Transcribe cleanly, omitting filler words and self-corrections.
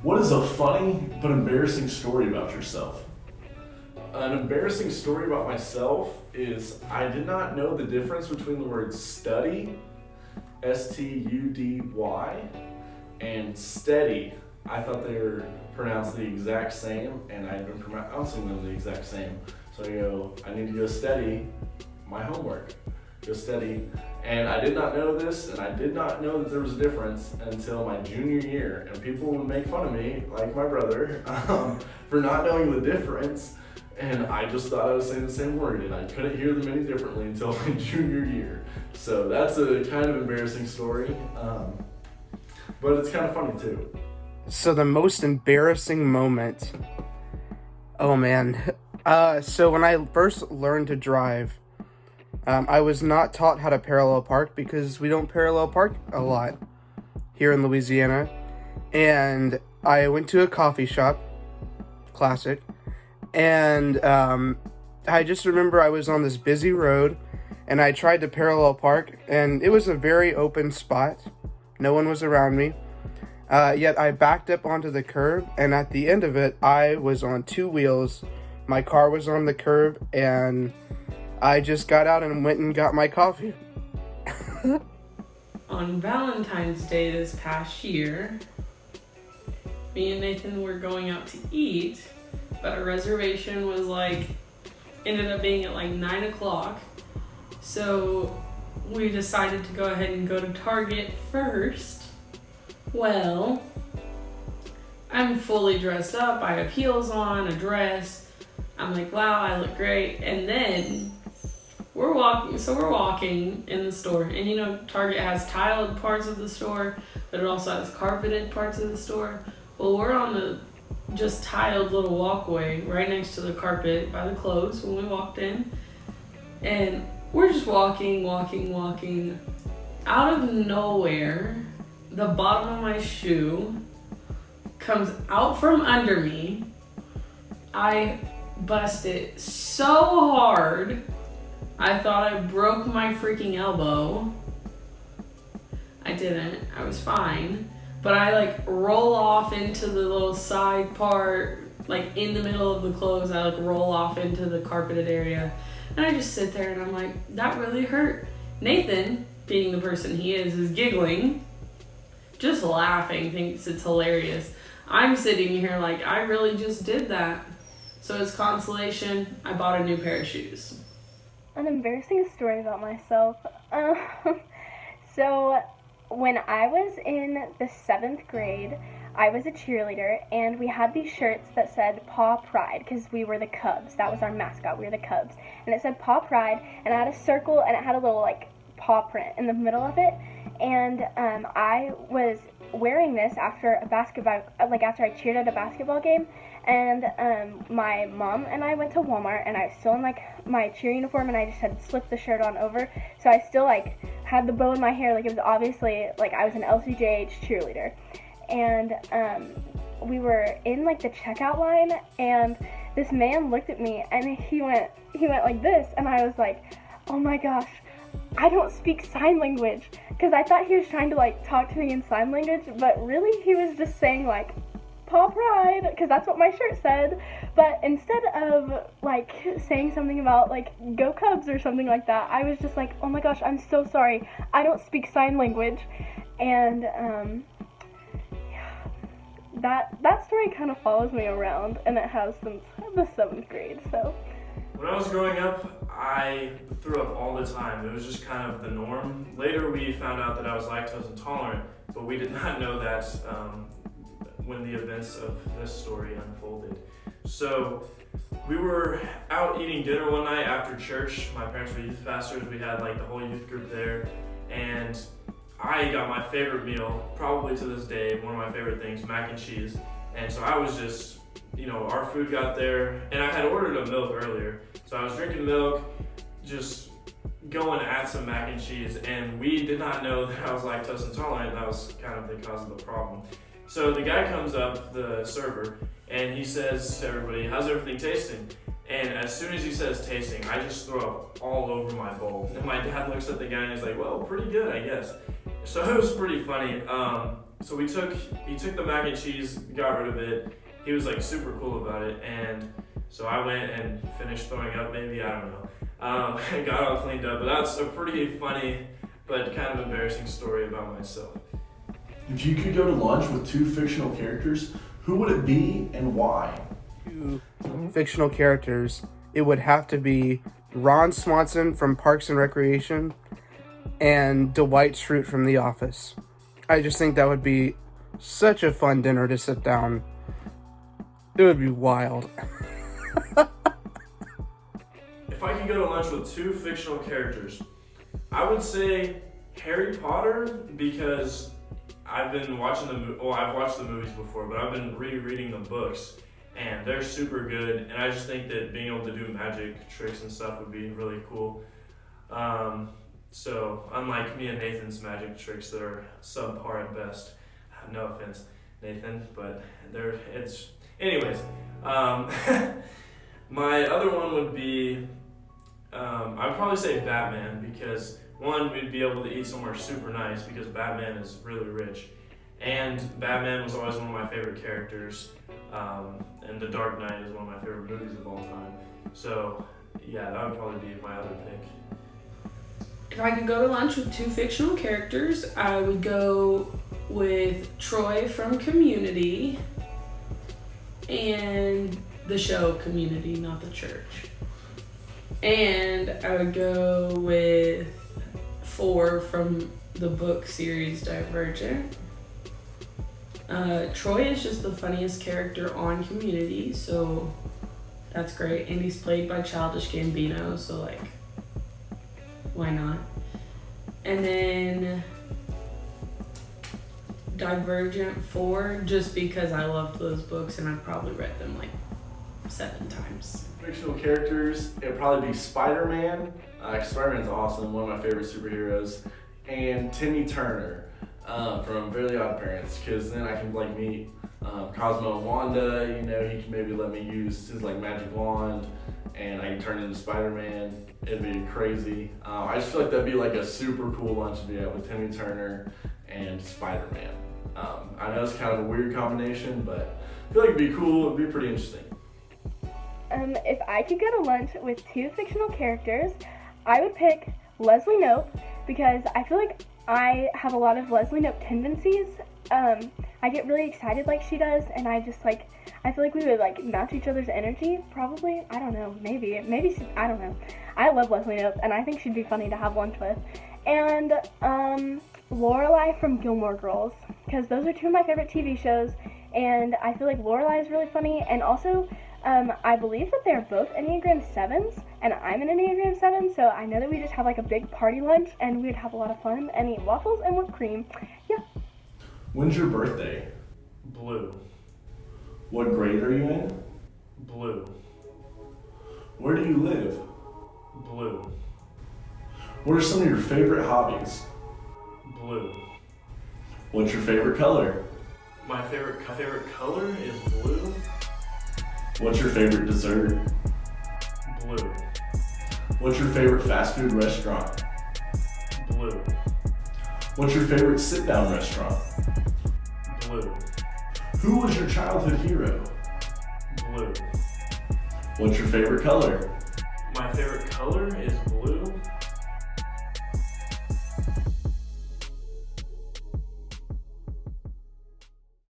What is a funny but embarrassing story about yourself? An embarrassing story about myself is I did not know the difference between the word study, S-T-U-D-Y, and steady. I thought they were pronounced the exact same, and I've been pronouncing them the exact same. So I need to go study my homework. Go study. And I did not know this, and I did not know that there was a difference until my junior year. And people would make fun of me, like my brother, for not knowing the difference. And I just thought I was saying the same word, and I couldn't hear them any differently until my junior year. So that's a kind of embarrassing story, but it's kind of funny too. So the most embarrassing moment, oh man. So when I first learned to drive, I was not taught how to parallel park because we don't parallel park a lot here in Louisiana. And I went to a coffee shop, classic, and I just remember I was on this busy road and I tried to parallel park, and it was a very open spot. No one was around me. Yet I backed up onto the curb, and at the end of it, I was on two wheels. My car was on the curb, and I just got out and went and got my coffee. On Valentine's Day this past year, me and Nathan were going out to eat, but our reservation was ended up being at 9 o'clock. So we decided to go ahead and go to Target first. Well, I'm fully dressed up. I have heels on, a dress. I'm like, wow, I look great. And then we're walking in the store. And Target has tiled parts of the store, but it also has carpeted parts of the store. Well, we're on the just tiled little walkway right next to the carpet by the clothes when we walked in. And we're just walking. Out of nowhere, the bottom of my shoe comes out from under me. I busted so hard, I thought I broke my freaking elbow. I didn't. I was fine. But I roll off into the little side part, in the middle of the clothes. I roll off into the carpeted area. And I just sit there and I'm like, that really hurt. Nathan, being the person he is giggling, just laughing, thinks it's hilarious. I'm sitting here I really just did that. So as consolation, I bought a new pair of shoes. An embarrassing story about myself. So when I was in the 7th grade, I was a cheerleader, and we had these shirts that said Paw Pride, because we were the Cubs. That was our mascot. We were the Cubs. And it said Paw Pride, and it had a circle, and it had a little, paw print in the middle of it. And I was wearing this after after I cheered at a basketball game. And my mom and I went to Walmart, and I was still in my cheer uniform, and I just had slipped the shirt on over. So I still had the bow in my hair, it was obviously I was an LCJH cheerleader. And we were in the checkout line, and this man looked at me, and he went like this, and I was like, oh my gosh, I don't speak sign language, because I thought he was trying to talk to me in sign language, but really he was just saying Paw Pride, because that's what my shirt said. But instead of saying something about Go Cubs or something like that, I was just oh my gosh, I'm so sorry, I don't speak sign language. And that story kind of follows me around, and it has since the 7th grade. So when I was growing up, I threw up all the time. It was just kind of the norm. Later we found out that I was lactose intolerant, but we did not know that when the events of this story unfolded. So we were out eating dinner one night after church. My parents were youth pastors. We had the whole youth group there, and I got my favorite meal, probably to this day, one of my favorite things, mac and cheese. And so I was just, our food got there, and I had ordered a milk earlier. So I was drinking milk, just going at some mac and cheese, and we did not know that I was lactose intolerant, and that was kind of the cause of the problem. So the guy comes up, the server, and he says to everybody, how's everything tasting? And as soon as he says tasting, I just throw up all over my bowl. And my dad looks at the guy and he's like, well, pretty good, I guess. So it was pretty funny. So he took the mac and cheese, got rid of it. He was like super cool about it, and so I went and finished throwing up. Maybe, I don't know. Got all cleaned up, but that's a pretty funny but kind of embarrassing story about myself. If you could go to lunch with two fictional characters, who would it be and why? Two fictional characters. It would have to be Ron Swanson from Parks and Recreation and Dwight Schrute from The Office. I just think that would be such a fun dinner to sit down. It would be wild. If I could go to lunch with two fictional characters, I would say Harry Potter, because I've been watching I've watched the movies before, but I've been rereading the books, and they're super good, and I just think that being able to do magic tricks and stuff would be really cool. So unlike me and Nathan's magic tricks that are subpar at best, no offense, Nathan, but anyways. My other one would be, I'd probably say Batman, because one, we'd be able to eat somewhere super nice because Batman is really rich, and Batman was always one of my favorite characters, and The Dark Knight is one of my favorite movies of all time. So yeah, that would probably be my other pick. If I could go to lunch with two fictional characters, I would go with Troy from Community and the show Community, not the church. And I would go with 4 from the book series Divergent. Troy is just the funniest character on Community, so that's great. And he's played by Childish Gambino, so like, why not? And then Divergent 4, just because I loved those books and I've probably read them like 7 times. Fictional characters, it'd probably be Spider-Man. Spider-Man's awesome, one of my favorite superheroes. And Timmy Turner from Fairly Odd Parents, because then I can like meet Cosmo and Wanda. You know, he can maybe let me use his like magic wand, and I can turn into Spider-Man. It'd be crazy. I just feel like that'd be like a super cool lunch to be at with Timmy Turner and Spider-Man. I know it's kind of a weird combination, but I feel like it'd be cool. It'd be pretty interesting. If I could go to lunch with two fictional characters, I would pick Leslie Knope, because I feel like I have a lot of Leslie Knope tendencies. I get really excited like she does, and I feel like we would like match each other's energy, probably. I don't know, maybe I don't know. I love Leslie Knope, and I think she'd be funny to have lunch with. And Lorelai from Gilmore Girls, because those are 2 of my favorite TV shows, and I feel like Lorelai is really funny, and also I believe that they're both Enneagram 7s, and I'm an Enneagram 7, so I know that we just have like a big party lunch, and we would have a lot of fun and eat waffles and whipped cream. Yeah. When's your birthday? Blue. What grade are you in? Blue. Where do you live? Blue. What are some of your favorite hobbies? Blue. What's your favorite color? My favorite color is blue. What's your favorite dessert? Blue. What's your favorite fast food restaurant? Blue. What's your favorite sit-down restaurant? Blue. Who was your childhood hero? Blue. What's your favorite color? My favorite color is blue.